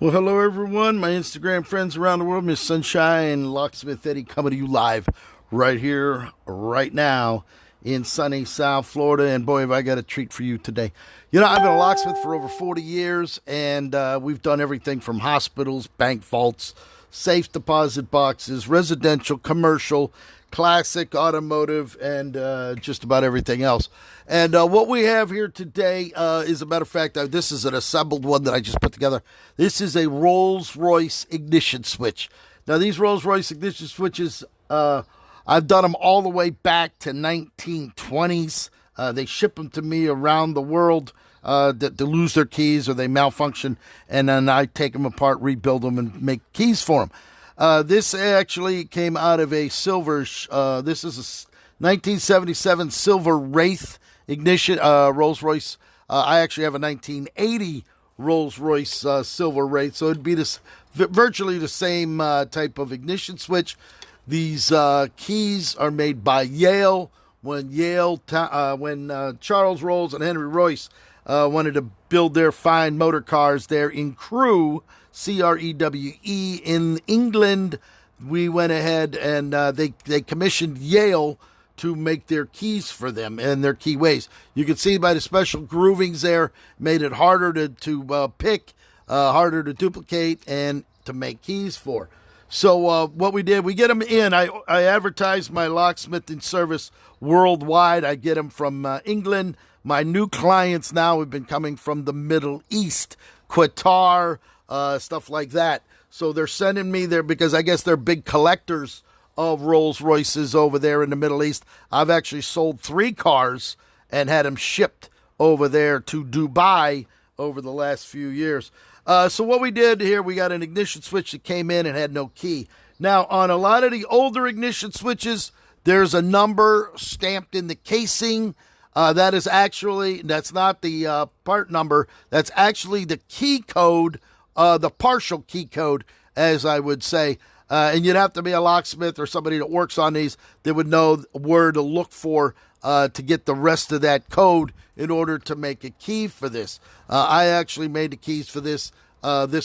Well, hello everyone, my Instagram friends around the world, Miss Sunshine, Locksmith Eddy, coming to you live right here, right now, in sunny South Florida. And boy, have I got a treat for you today. You know, I've been a locksmith for over 40 years, and we've done everything from hospitals, bank vaults, safe deposit boxes, residential, commercial, classic, automotive, and just about everything else. And what we have here today is, a matter of fact, this is an assembled one that I just put together. This is a Rolls-Royce ignition switch. Now, these Rolls-Royce ignition switches, I've done them all the way back to 1920s. They ship them to me around the world that they lose their keys or they malfunction, and then I take them apart, rebuild them, and make keys for them. This actually came out of a silver, this is a 1977 Silver Wraith ignition, Rolls-Royce. I actually have a 1980 Rolls-Royce Silver Wraith, so it'd be virtually the same type of ignition switch. These keys are made by Yale. When Charles Rolls and Henry Royce wanted to build their fine motor cars there in Crewe, Crewe, in England, we went ahead and they commissioned Yale to make their keys for them and their keyways. You can see by the special groovings there, made it harder to pick, harder to duplicate, and to make keys for. So what we did, we get them in. I advertise my locksmithing service worldwide. I get them from England. My new clients now have been coming from the Middle East, Qatar, stuff like that. So they're sending me there because I guess they're big collectors of Rolls Royces over there in the Middle East. I've actually sold 3 cars and had them shipped over there to Dubai over the last few years. So what we did here, we got an ignition switch that came in and had no key. Now, on a lot of the older ignition switches, there's a number stamped in the casing. That's not the part number. That's actually the key code, the partial key code, as I would say. And you'd have to be a locksmith or somebody that works on these that would know where to look for to get the rest of that code in order to make a key for this. I actually made the keys for this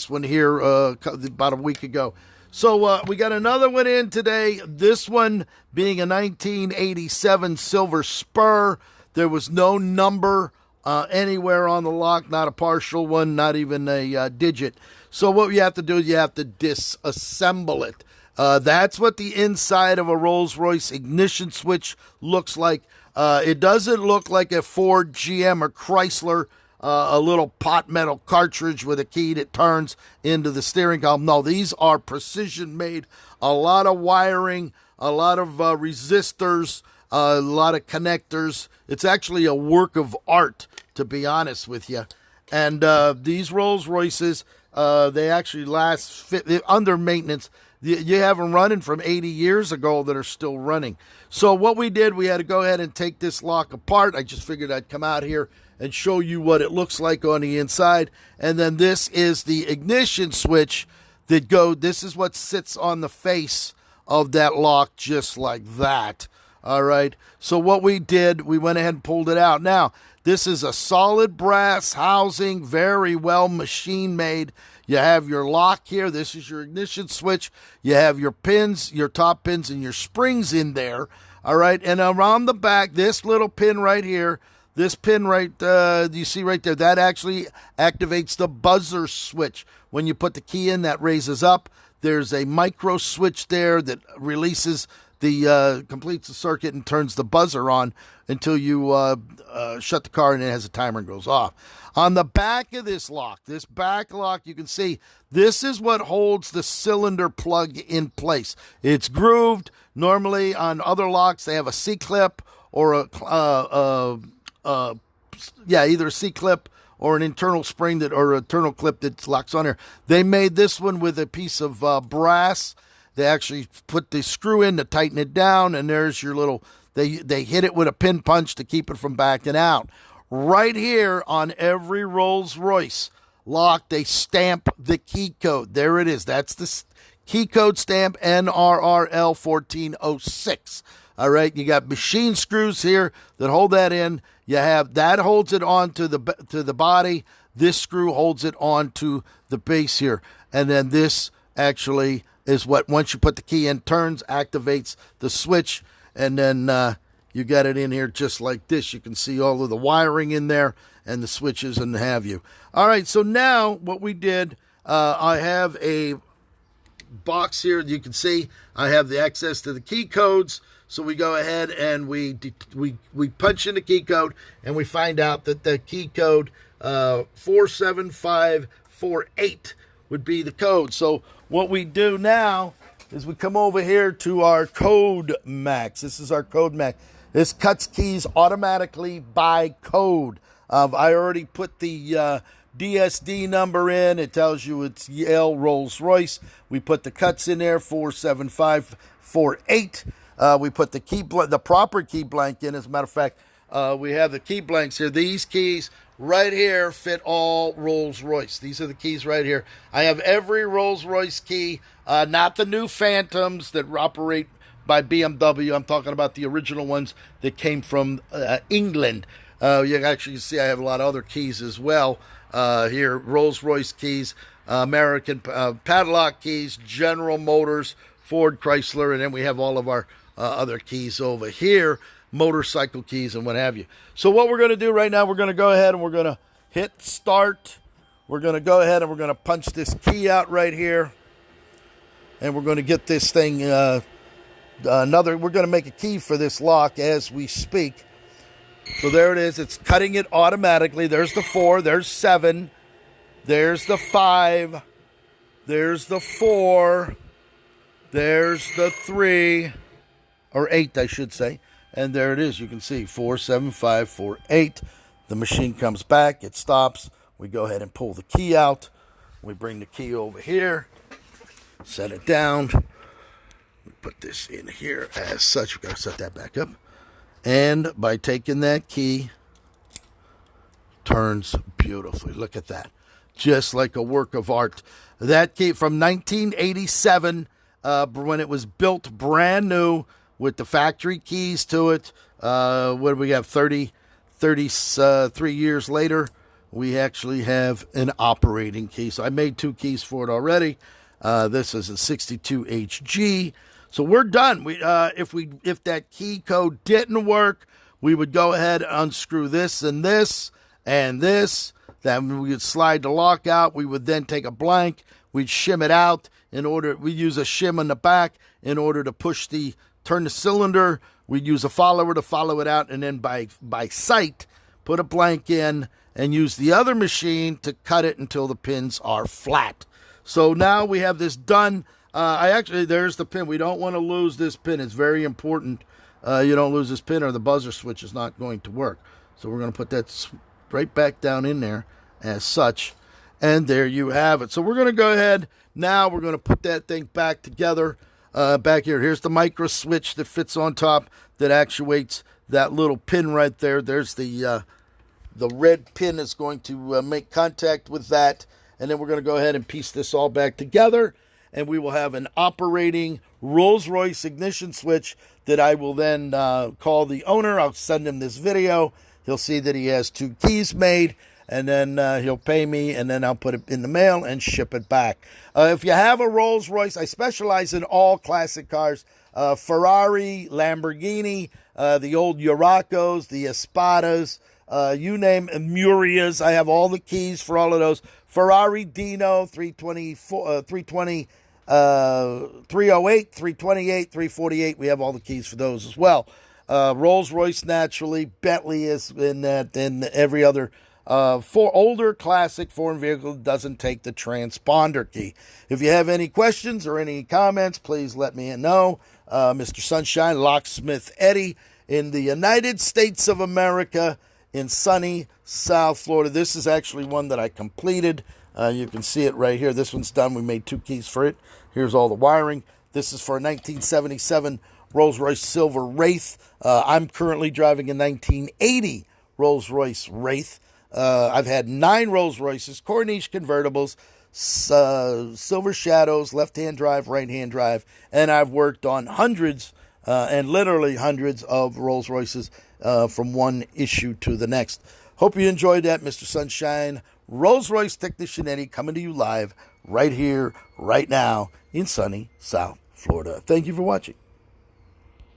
one here about a week ago. So we got another one in today, this one being a 1987 Silver Spur. There was no number anywhere on the lock, not a partial one, not even a digit. So what you have to do, you have to disassemble it. That's what the inside of a Rolls-Royce ignition switch looks like. It doesn't look like a Ford, GM, or Chrysler, a little pot metal cartridge with a key that turns into the steering column. No, these are precision made. A lot of wiring, a lot of resistors, a lot of connectors. It's actually a work of art, to be honest with you. And these Rolls Royces, they actually last under maintenance. You have them running from 80 years ago that are still running. So what we did, we had to go ahead and take this lock apart. I just figured I'd come out here and show you what it looks like on the inside. And then this is the ignition switch this is what sits on the face of that lock, just like that. All right. So what we did, we went ahead and pulled it out. Now, this is a solid brass housing, very well machine made. You have your lock here. This is your ignition switch. You have your pins, your top pins, and your springs in there. All right. And around the back, this little pin right here, this pin right, you see right there, that actually activates the buzzer switch. When you put the key in, that raises up. There's a micro switch there that releases completes the circuit and turns the buzzer on until you shut the car and it has a timer and goes off. On the back of this back lock, you can see this is what holds the cylinder plug in place. It's grooved. Normally on other locks, they have a C-clip or either a C-clip or an internal spring or an internal clip that locks on there. They made this one with a piece of brass. They actually put the screw in to tighten it down, and there's your little, they hit it with a pin punch to keep it from backing out. Right here on every Rolls-Royce lock, they stamp the key code. There it is. That's the key code stamp, NRRL 1406. All right, you got machine screws here that hold that in. You have that holds it on to the body. This screw holds it onto the base here. And then this actually is what, once you put the key in, turns, activates the switch. And then you got it in here just like this. You can see all of the wiring in there and the switches and have you. All right, so now what we did, I have a box here. You can see I have the access to the key codes. So we go ahead and we punch in the key code, and we find out that the key code 47548 would be the code. So what we do now is we come over here to our code max. This is our code max. This cuts keys automatically by code. I already put the DSD number in. It tells you it's Yale Rolls Royce. We put the cuts in there, 47548. We put the proper key blank in. As a matter of fact, we have the key blanks here. These keys right here fit all Rolls Royce. These are the keys right here. I have every Rolls Royce key, not the new Phantoms that operate by BMW. I'm talking about the original ones that came from England. You actually see I have a lot of other keys as well here. Rolls Royce keys, American padlock keys, General Motors, Ford, Chrysler, and then we have all of our other keys over here, motorcycle keys and what have you. So what we're going to do right now, we're going to go ahead and we're going to hit start. We're going to go ahead and we're going to punch this key out right here. And we're going to get this thing, we're going to make a key for this lock as we speak. So there it is. It's cutting it automatically. There's the 4. There's 7. There's the 5. There's the 4. There's the 3. Or 8, I should say. And there it is. You can see 47548. The machine comes back. It stops. We go ahead and pull the key out. We bring the key over here. Set it down. We put this in here as such. We've got to set that back up. And by taking that key, turns beautifully. Look at that. Just like a work of art. That key from 1987, when it was built brand new with the factory keys to it. What do we have? 33 years later, we actually have an operating key. So I made 2 keys for it already. This is a 62HG. So we're done. If that key code didn't work, we would go ahead and unscrew this and this and this. Then we would slide the lock out. We would then take a blank. We'd shim it out we use a shim in the back in order to turn the cylinder. We'd use a follower to follow it out, and then by sight, put a blank in and use the other machine to cut it until the pins are flat. So now we have this done. There's the pin. We don't want to lose this pin. It's very important. You don't lose this pin or the buzzer switch is not going to work. So we're going to put that right back down in there as such. And there you have it. So we're going to go ahead. Now we're going to put that thing back together. Back here. Here's the micro switch that fits on top that actuates that little pin right there. There's the red pin is going to make contact with that. And then we're going to go ahead and piece this all back together. And we will have an operating Rolls-Royce ignition switch that I will then call the owner. I'll send him this video. He'll see that he has 2 keys made. And then he'll pay me, and then I'll put it in the mail and ship it back. If you have a Rolls-Royce, I specialize in all classic cars. Ferrari, Lamborghini, the old Urracos, the Espadas, you name it, Murias. I have all the keys for all of those. Ferrari Dino, 320, 308, 328, 348. We have all the keys for those as well. Rolls-Royce, naturally. Bentley is in that, and every other for older classic foreign vehicle doesn't take the transponder key. If you have any questions or any comments, please let me know. Mr. Sunshine, Locksmith Eddy in the United States of America in sunny South Florida. This is actually one that I completed. You can see it right here. This one's done. We made 2 keys for it. Here's all the wiring. This is for a 1977 Rolls-Royce Silver Wraith. I'm currently driving a 1980 Rolls-Royce Wraith. I've had 9 Rolls-Royces, Corniche convertibles, Silver Shadows, left-hand drive, right-hand drive, and I've worked on hundreds and literally hundreds of Rolls-Royces from one issue to the next. Hope you enjoyed that, Mr. Sunshine. Rolls-Royce Technician Eddy coming to you live right here, right now in sunny South Florida. Thank you for watching.